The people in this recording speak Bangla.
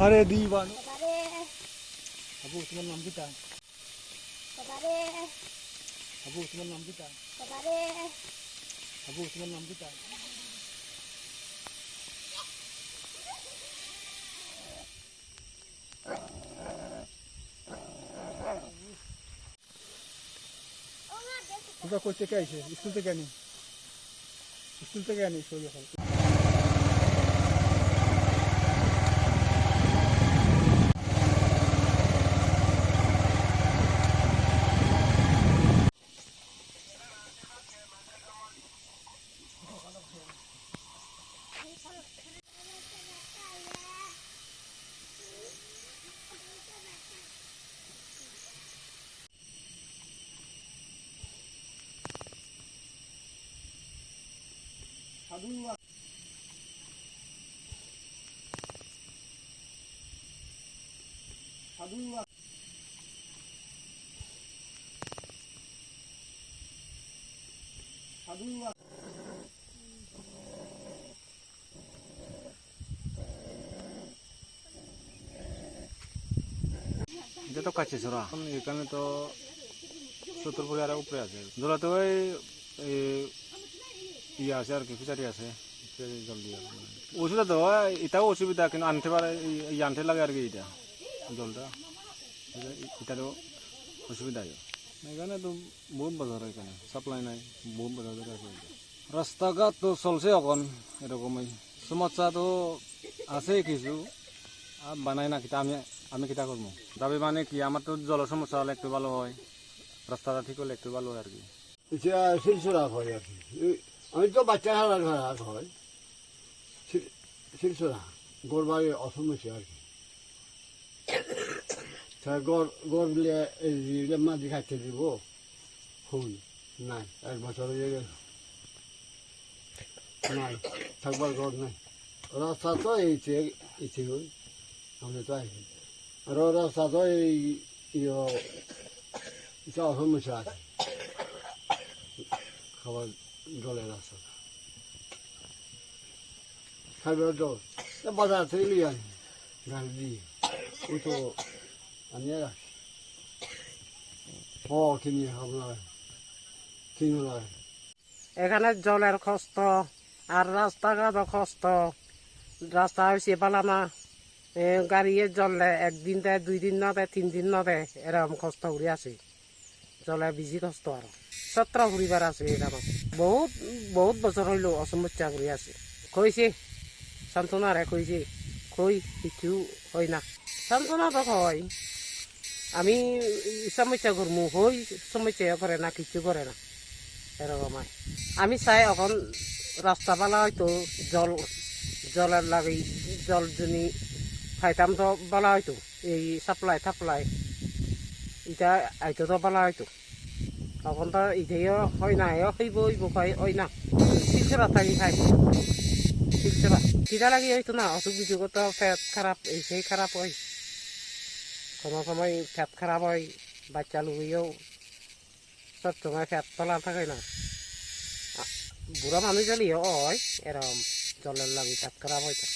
আরে দিবান আবু তোমার নাম কিটা আবু তোমার নাম কিটা আবু তোমার নাম কিটা তোমরা কই থেকে আইছে স্কুল থেকে আনি সোজা খাল এটা তো কাছে ছোড়া এখানে তো 70 পরিবার উপরে আছে জল তো ইয়ে আছে আর কি ফিচারি আছে জল দিয়ে ওষুধ তো এটাও অসুবিধা কিন্তু আনতে পারে আনতে লাগে আর কি এটা জলটা এটারও অসুবিধা এখানে তো বহুত বাজার এখানে সাপ্লাই নাই বহুত বাজার আছে রাস্তাঘাট তো চলছে এখন এরকমই সমস্যা তো আছে কিছু আর বানাই না কিতা আমি কিতা করবো দাবি মানে কি আমার তো জলের সমস্যা হলে একটু ভালো হয় রাস্তাটা ঠিক হলে একটু ভালো হয় আর কি শিলচরা হয় আর কি আমি তো বাচ্চা হারার ঘর হয় শিলচরা গড় বাড়ি অসমস্যা আর কি গড় দিলে মাঝি খাইতে দিব ফুল নাই 1 বছর হয়ে গেল নাই থাকবার ঘর নাই রাস্তা তো এইছে হই আমি তো আইছি আর রাস্তা তো এটা অসমস্যা আছে খাবার জলের রাস্তা খাবার জল বাজার থেকে নিয়ে আনি গাড়ি দিয়ে ওই তো আনিয়ে রাখি কিনে আপনার কিনে লাগে এখানে জলের কষ্ট আর রাস্তাঘাটও কষ্ট রাস্তা হয়েছে পালানা গাড়িয়ে জলে 1 দিন দেয় 2 দিন না দেয় 3 দিন না দেয় এরকম কষ্ট করে আছে জলে বেশি কষ্ট আর 17 পরিবার আছে এখানে বহুত বছর হইল অসমস্যা করে আছে কইছে সান্তনারে কইছে কিছু হয় না সান্তনা তো হয় আমি সমস্যা করবো সমস্যা করে না কিছু করে না এরকম আমি চাই এখন রাস্তা পালা হয়তো জলের লাগে জল যদি খাইতাম তো বলা হয়তো এই সাপ্লাই এটা আইতো তো বলা হয়তো এখন তো ইটেও হয় না হইব হয় না শিলচরা থাকি খাই শিলচরা কিনা লাগি হয়তো না অসুখ বিসুখ তো পেট খারাপ সেই খারাপ হয় কোনো সময় পেট খারাপ হয় বাচ্চা লুইও সব সময় পেট তোলা থাকে না বুড়া মানুষ জানিও হয় এরকম জলের লাগি পেট খারাপ হয়তো